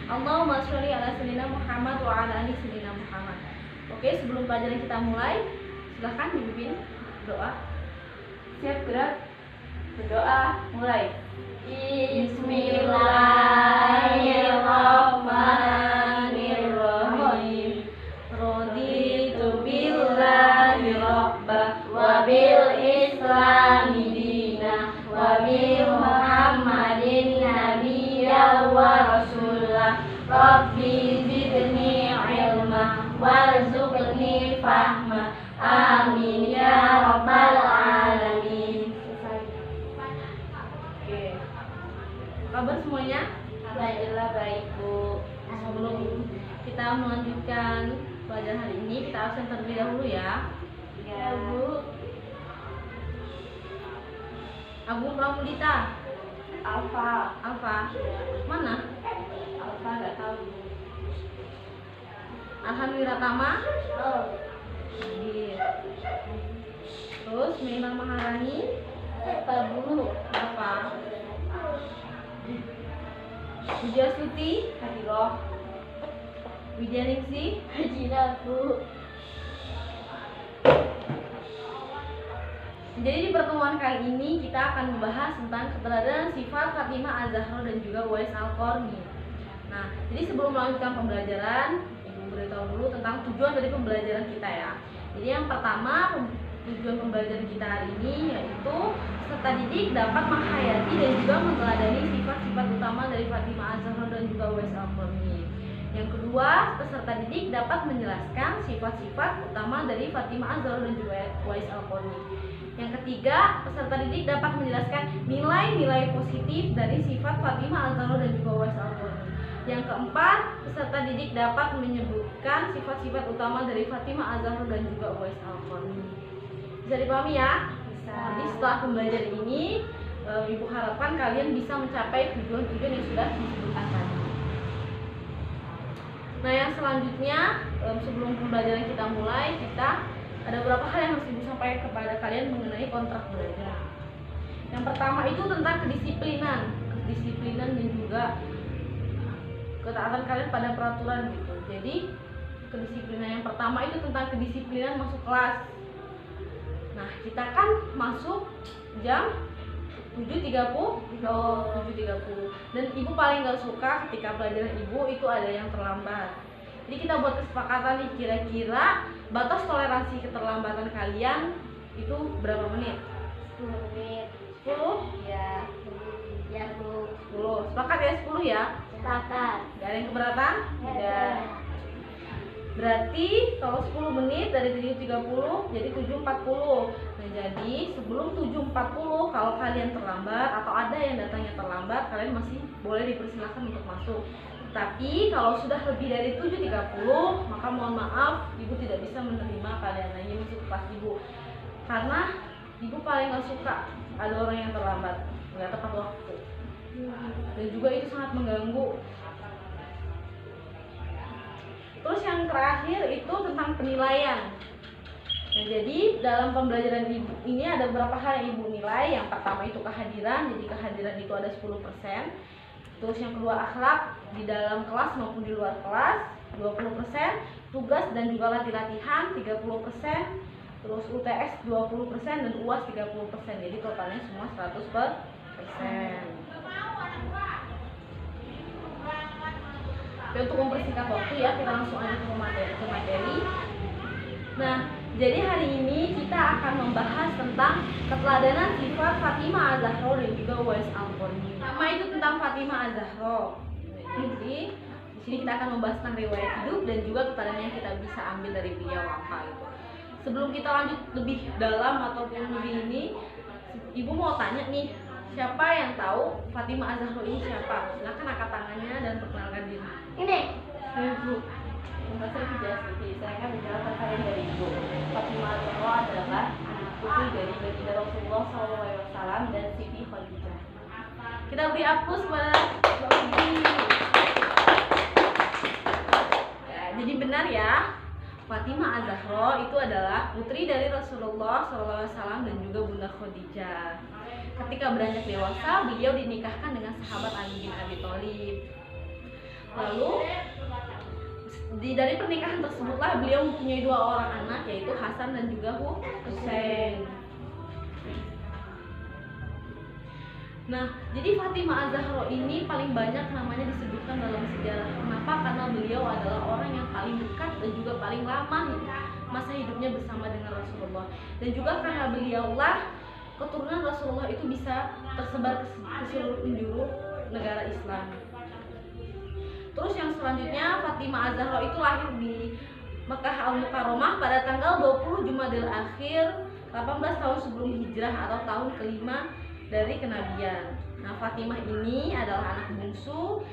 Allahumma sholli ala sayyidina Muhammad wa ala ali sayyidina Muhammad. Oke, sebelum pelajaran kita mulai, silahkan dipimpin doa. Siap gerak? Berdoa, mulai. Bismillahirrahmanirrahim. Raditu billahi rabbah wa bil islami dinah wa bi Muhammadin nabiyyan wa rasulah. Rabbi zidni ilma warzuqni fahma. Amin ya rabbal alamin. Oke. Kabar semuanya? Alhamdulillah baik, Bu. Sebelum kita melanjutkan pelajaran hari ini, kita absen terlebih dahulu ya. Ya, Bu. Agung Pramudita. Alfa. Mana? Alfa nggak tahu. Arhan Wiratama. Hadir. Terus Meimar Maharani. Apa? Widya Suti. Hadiroh. Widya Ningsi. Hajirah, Bu. Jadi di pertemuan kali ini kita akan membahas tentang keberadaan sifat Fatimah Az-Zahra dan juga Uwais Al-Qarni. Nah, jadi sebelum melanjutkan pembelajaran, Ibu beritahu dulu tentang tujuan dari pembelajaran kita ya. Jadi yang pertama, tujuan pembelajaran kita hari ini yaitu peserta didik dapat menghayati dan juga meneladani sifat-sifat utama dari Fatimah Az-Zahra dan juga Uwais Al-Qarni. Yang kedua, peserta didik dapat menjelaskan sifat-sifat utama dari Fatimah Az-Zahra dan juga Uwais Al-Qarni. Yang ketiga, peserta didik dapat menjelaskan nilai-nilai positif dari sifat Fatimah Az-Zahra dan juga Uwais Al-Qarni. Yang keempat, peserta didik dapat menyebutkan sifat-sifat utama dari Fatimah Az-Zahra dan juga Uwais Al-Qarni. Bisa dipahami ya? Bisa. Jadi setelah pembelajaran ini, Ibu harapkan kalian bisa mencapai tujuan-tujuan yang sudah disebutkan tadi. Nah, yang selanjutnya, sebelum pembelajaran kita mulai, ada beberapa hal yang harus Ibu sampaikan kepada kalian mengenai kontrak belajar. Yang pertama itu tentang kedisiplinan dan juga ketaatan kalian pada peraturan gitu. Jadi kedisiplinan yang pertama itu tentang kedisiplinan masuk kelas. Nah, kita kan masuk jam 7.30 dan Ibu paling gak suka ketika pelajaran Ibu itu ada yang terlambat. Jadi kita buat kesepakatan nih, kira-kira batas toleransi keterlambatan kalian itu berapa menit? 10 menit. 10? Ya. Ya, Bu. 10. Sepakat ya 10 ya? Sepakat. Gak ada yang keberatan? Tidak. Berarti kalau 10 menit dari 7.30 jadi 7.40. Nah, jadi sebelum 7.40 kalau kalian terlambat atau ada yang datangnya terlambat, kalian masih boleh dipersilakan untuk masuk. Tapi kalau sudah lebih dari 7.30, maka mohon maaf, Ibu tidak bisa menerima kalian lagi masuk kelas Ibu. Karena Ibu paling gak suka ada orang yang terlambat, nggak tepat waktu. Dan juga itu sangat mengganggu. Terus yang terakhir itu tentang penilaian. Nah, jadi dalam pembelajaran Ibu ini ada beberapa hal yang Ibu nilai. Yang pertama itu kehadiran, jadi kehadiran itu ada 10%. Terus yang kedua akhlak di dalam kelas maupun di luar kelas 20%, tugas dan juga latihan 30%, terus UTS 20% dan UAS 30%. Jadi totalnya semua 100%. Oke, untuk mempersingkat waktu ya, kita langsung aja ke materi. Nah, jadi hari ini kita akan membahas tentang keteladanan sifat Fatimah Az-Zahra dan juga Uwais Al-Qarni. Pertama itu tentang Fatimah Az-Zahra. Jadi di sini kita akan membahas tentang riwayat hidup dan juga keteladanan yang kita bisa ambil dari beliau apa itu. Sebelum kita lanjut lebih dalam ataupun lebih ini, Ibu mau tanya nih, siapa yang tahu Fatimah Az-Zahra ini siapa? Silakan angkat tangannya dan perkenalkan diri. Ini. Ibu. Terima kasih Widya Suti. Saya akan menjelaskan kalian dari Ibu. Fatimah Az-Zahra adalah putri dari baginda Rasulullah SAW dan Siti Khadijah. Kita beri aplaus kepada Mbak Fitri. Ya, jadi benar ya, Fatimah Az-Zahra itu adalah putri dari Rasulullah SAW dan juga Bunda Khadijah. Ketika beranjak dewasa, beliau dinikahkan dengan sahabat Ali bin Abi Thalib. Lalu dari pernikahan tersebutlah beliau mempunyai 2 orang anak, yaitu Hasan dan juga Husain. Nah, jadi Fatimah Az-Zahra ini paling banyak namanya disebutkan dalam sejarah. Kenapa? Karena beliau adalah orang yang paling dekat dan juga paling lama masa hidupnya bersama dengan Rasulullah. Dan juga karena beliaulah keturunan Rasulullah itu bisa tersebar ke seluruh penjuru negara Islam. Terus yang selanjutnya, Fatimah Az-Zahra itu lahir di Mekah Al-Mukarramah pada tanggal 20 Jumadil Akhir 18 tahun sebelum hijrah atau tahun kelima dari kenabian. Nah, Fatimah ini adalah anak bungsu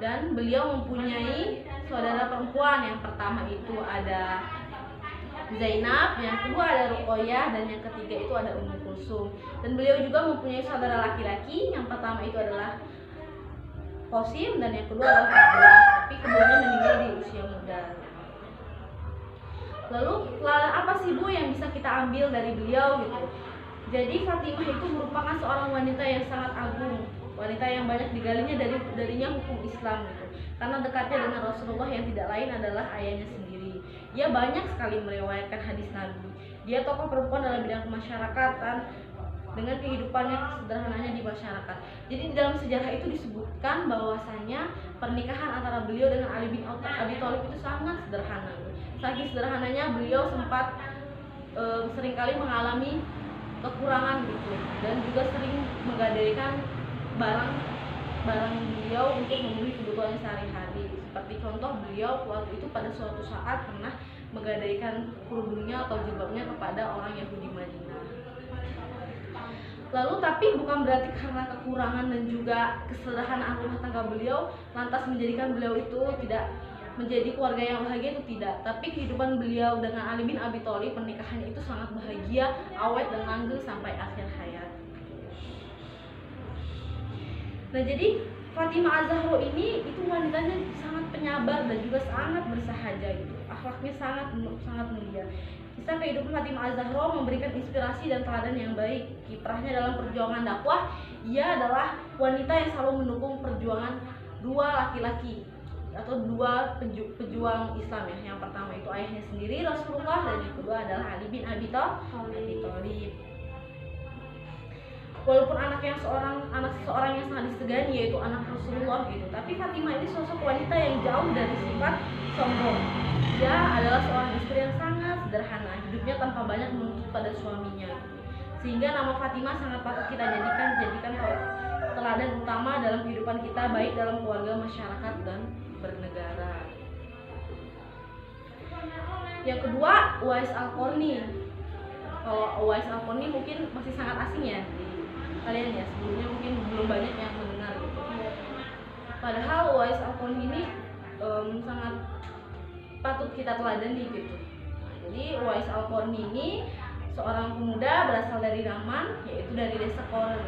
dan beliau mempunyai saudara perempuan. Yang pertama itu ada Zainab, yang kedua ada Ruqayyah, dan yang ketiga itu ada Ummu Kulsum. Dan beliau juga mempunyai saudara laki-laki. Yang pertama itu adalah Qasim dan yang kedua adalah Abdullah. Tapi keduanya meninggal di usia muda. Lalu apa sih Bu yang bisa kita ambil dari beliau gitu? Jadi Fatimah itu merupakan seorang wanita yang sangat agung, wanita yang banyak digalinya darinya hukum Islam gitu. Karena dekatnya dengan Rasulullah yang tidak lain adalah ayahnya sendiri. Dia banyak sekali meriwayatkan hadis Nabi. Dia tokoh perempuan dalam bidang kemasyarakatan dengan kehidupannya sederhananya di masyarakat. Jadi di dalam sejarah itu disebutkan bahwasanya pernikahan antara beliau dengan Ali bin Abi Thalib itu sangat sederhana. Saking sederhananya beliau sempat seringkali mengalami kekurangan gitu, dan juga sering menggadaikan barang beliau untuk memenuhi kebutuhan sehari-hari. Seperti contoh, beliau waktu itu pada suatu saat pernah menggadaikan kerudungnya atau jilbabnya kepada orang Yahudi Madinah. Lalu tapi bukan berarti karena kekurangan dan juga kesederhanaan rumah tangga beliau lantas menjadikan beliau itu tidak menjadi keluarga yang bahagia, itu tidak. Tapi kehidupan beliau dengan Ali bin Abi Thalib, pernikahannya itu sangat bahagia, awet dan langgeng sampai akhir hayat. Nah, jadi Fatimah Az-Zahra ini itu wanitanya sangat penyabar dan juga sangat bersahaja gitu. Akhlaknya sangat mulia. Kisah kehidupan Fatimah Az-Zahra memberikan inspirasi dan teladan yang baik. Kiprahnya dalam perjuangan dakwah, ia adalah wanita yang selalu mendukung perjuangan 2 laki-laki atau 2 pejuang Islam ya. Yang pertama itu ayahnya sendiri Rasulullah, dan yang kedua adalah Ali bin Abi Thalib. Walaupun anak seseorang yang sangat disegani, yaitu anak Rasulullah gitu, tapi Fatimah ini sosok wanita yang jauh dari sifat sombong. Dia adalah seorang istri yang sangat sederhana, hidupnya tanpa banyak menuntut pada suaminya. Sehingga nama Fatimah sangat patut kita jadikan teladan utama dalam kehidupan kita, baik dalam keluarga, masyarakat, dan bernegara. Yang kedua, Uwais Al-Qarni. Kalau Uwais Al-Qarni mungkin masih sangat asing ya di kalian ya, sebelumnya mungkin belum banyak yang mendengar gitu. Padahal Uwais Al-Qarni ini sangat patut kita teladani gitu. Jadi Uwais Al-Qarni ini seorang pemuda berasal dari Yaman, yaitu dari desa Qarn.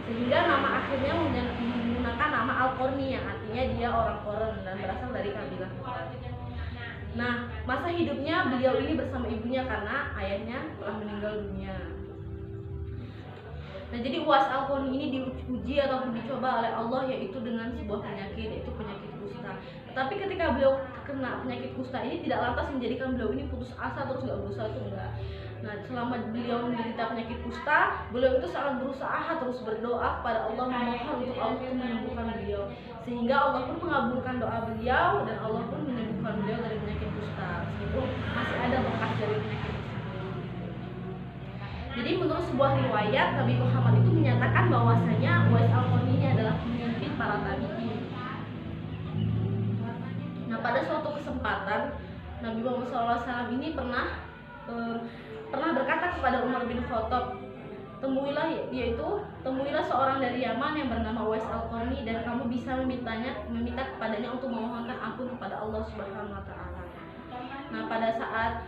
Sehingga nama akhirnya menggunakan nama Al-Qarni yang artinya dia orang Qarn dan berasal dari kabilah Qarn. Nah, masa hidupnya beliau ini bersama ibunya karena ayahnya telah meninggal dunia. Nah, jadi Uwais Al-Qarni ini diuji ataupun dicoba oleh Allah, yaitu dengan sebuah penyakit, yaitu penyakit kusta. Tetapi ketika beliau kena penyakit kusta ini tidak lantas menjadikan beliau ini putus asa terus nggak berusaha, itu enggak. Nah, selama beliau menderita penyakit kusta, beliau itu sangat berusaha terus berdoa kepada Allah, memohon untuk Allah untuk menyembuhkan beliau. Sehingga Allah pun mengabulkan doa beliau dan Allah pun menyembuhkan beliau dari penyakit kusta, meskipun masih ada bekas dari penyakit tersebut. Jadi menurut sebuah riwayat, Nabi Muhammad itu menyatakan bahwasanya Uwais Al-Qarni ini adalah pemimpin para tabi'in. Nah, pada suatu kesempatan Nabi Muhammad SAW ini pernah berkata kepada Umar bin Khattab, temuilah seorang dari Yaman yang bernama Uwais Al-Qarni dan kamu bisa meminta kepadanya untuk memohonkan ampun kepada Allah Subhanahu wa taala. Nah, pada saat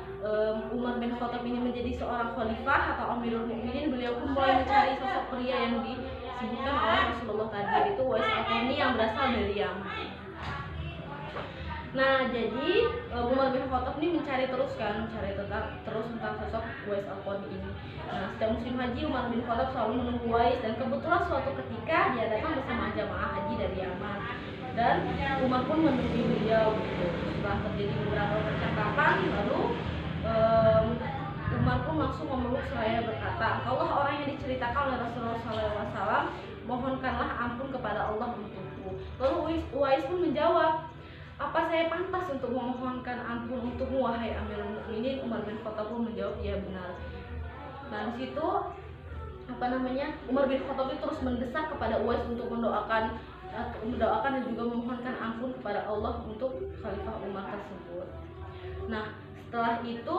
Umar bin Khattab ini menjadi seorang khalifah atau Amirul Mukminin, beliau pun mulai mencari sosok pria yang disebutkan oleh Rasulullah tadi, itu Uwais Al-Qarni yang berasal dari Yaman. Nah, jadi Umar bin Khattab ini mencari terus tentang sosok Uwais Al-Qarni ini. Nah, setiap musim haji Umar bin Khattab selalu menunggu Uwais, dan kebetulan suatu ketika dia datang bersama jamaah haji dari Yaman. dan Umar pun menemui beliau gitu. Setelah terjadi beberapa percakapan, lalu Umar pun langsung memeluk seraya berkata, "Engkaulah orang yang diceritakan oleh Rasulullah SAW, mohonkanlah ampun kepada Allah untukku." Lalu Uwais pun menjawab, "Apa saya pantas untuk memohonkan ampun untukmu, wahai Amirul Mukminin?" Umar bin Khattab pun menjawab, "Iya benar." Nah di situ Umar bin Khattab itu terus mendesak kepada Uwais untuk mendoakan dan juga memohonkan ampun kepada Allah untuk Khalifah Umar tersebut. Nah setelah itu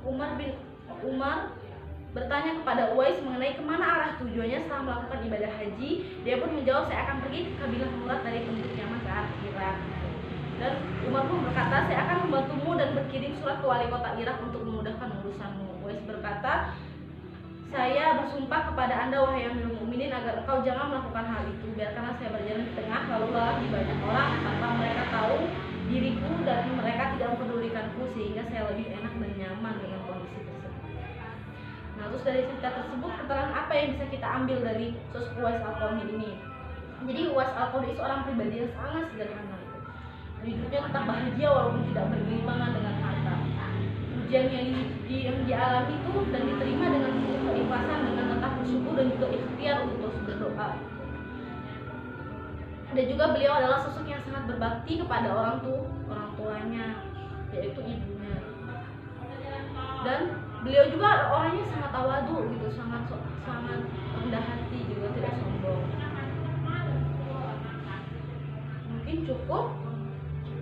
Umar bertanya kepada Uwais mengenai kemana arah tujuannya setelah melakukan ibadah haji. Dia pun menjawab, "Saya akan pergi ke kabilah Murad dari penduduk Yaman ke arah Irak." Dan Umar pun berkata, "Saya akan membantumu dan berkirim surat ke wali kota Irak untuk memudahkan urusanmu." Uwais berkata, "Saya bersumpah kepada Anda, wahai Amirul Mukminin, agar engkau jangan melakukan hal itu. Biarkanlah saya berjalan di tengah lalu lalang di banyak orang tanpa mereka tahu diriku dan mereka tidak mempedulikanku, sehingga saya lebih enak dan nyaman dengan kondisi tersebut." Nah, terus dari cerita tersebut keterangan apa yang bisa kita ambil dari sosok Uwais Al-Qarni ini? Jadi Uwais Al-Qarni seorang pribadi yang sangat sederhana. Hidupnya tetap bahagia walaupun tidak bergelimpangan dengan harta. Ujian yang dialami itu dan diterima dengan penuh keikhlasan, dengan tetap bersyukur dan juga ikhtiar untuk terus berdoa. Dan juga beliau adalah sosok yang sangat berbakti kepada orang tuanya, yaitu ibunya. Dan beliau juga orangnya sangat tawadu gitu, sangat rendah hati, juga tidak sombong. Mungkin cukup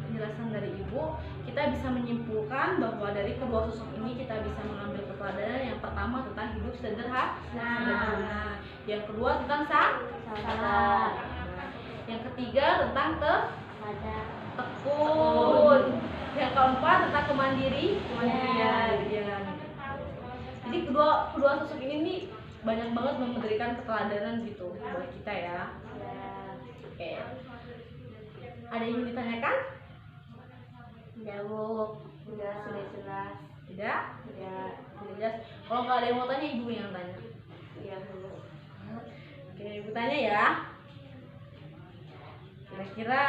penjelasan dari ibu. Kita bisa menyimpulkan bahwa dari kedua sosok ini kita bisa mengambil keteladanan. Yang pertama tentang hidup sederhana, yang kedua tentang sabar, yang ketiga tentang tekun, yang keempat tentang kemandirian. Jadi kedua sosok ini nih banyak banget memberikan keteladanan gitu buat kita ya. Oke. Ada yang ingin ditanyakan? Jawab, sudah jelas. Tidak? Ya, Tidak jelas. Kalau nggak ada yang mau tanya, ibu yang tanya. iya dulu. Oke, ibu tanya ya. Kira-kira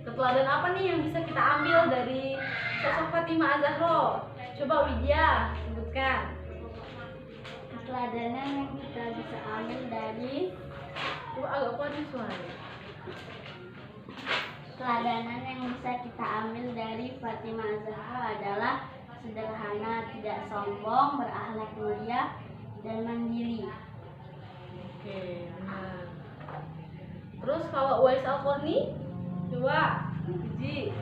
keteladanan apa nih yang bisa kita ambil dari sosok Fatimah Az-Zahra? Coba Widya sebutkan. Keteladanan yang kita bisa ambil dari Coba agak kuatin suaranya. Keteladanan yang bisa kita ambil dari Fatimah Az-Zahra adalah sederhana, tidak sombong, berakhlak mulia, dan mandiri. Oke, benar. Terus kalau Uwais Al-Qarni, coba Uji.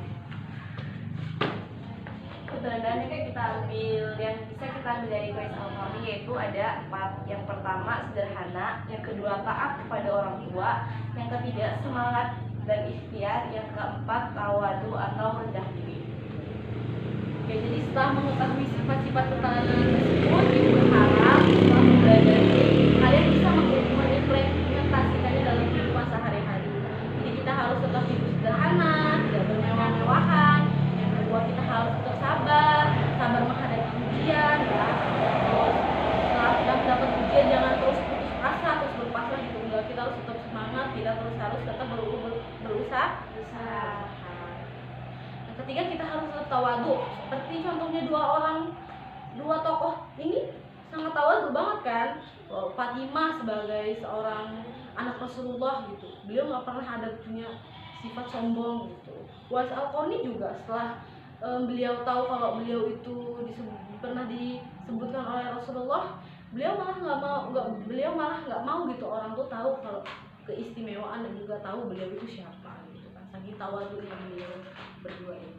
Keteladanan yang kita ambil, yang bisa kita ambil dari Uwais Al-Qarni yaitu ada 4. Yang pertama sederhana, yang kedua taat kepada orang tua, yang ketiga semangat dan ikhtiar, yang keempat tawadu atau rendah diri. Oke, jadi setelah mengetahui sifat-sifat keteladanan tersebut, ibu berharap setelah mempelajari kalian bisa mengimplementasikannya dalam kehidupan sehari-hari. Jadi kita harus tetap hidup sederhana, tidak bermewah-mewahan. Yang kedua, kita harus tetap sabar menghadapi ujian ya. Terus setelah kita mendapat ujian, jangan terus putus asa, terus berpasrah gitu. Enggak, kita harus tetap semangat, kita harus tetap berusaha. Yang ketiga, kita harus tetap tawadu. Seperti contohnya dua tokoh ini sangat tawadu banget kan. Fatimah sebagai seorang anak Rasulullah gitu, beliau nggak pernah ada punya sifat sombong gitu. Uwais Al-Qarni juga setelah beliau tahu kalau beliau itu pernah disebutkan oleh Rasulullah, beliau malah nggak mau gitu orang tuh tahu kalau keistimewaan dan juga tahu beliau itu siapa gitu kan, saking tawadunya beliau berdua ini.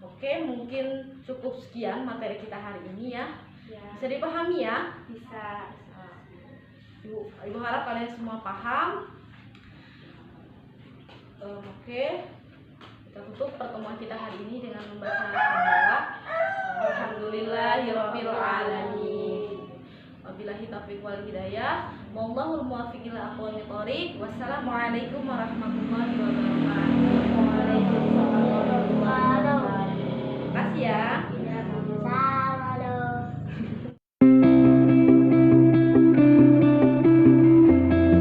Oke, mungkin cukup sekian materi kita hari ini ya. Bisa dipahami ya? Bisa. Ibu harap kalian semua paham. Oke, kita tutup pertemuan kita hari ini dengan membaca hamdalah. Alhamdulillahirabbil alamin. Wabillahi taufiq wal hidayah. Wallahul muwaffiq ila aqwamit thoriq. Wassalamualaikum warahmatullahi wabarakatuh. Waalaikumsalam warahmatullahi wabarakatuh.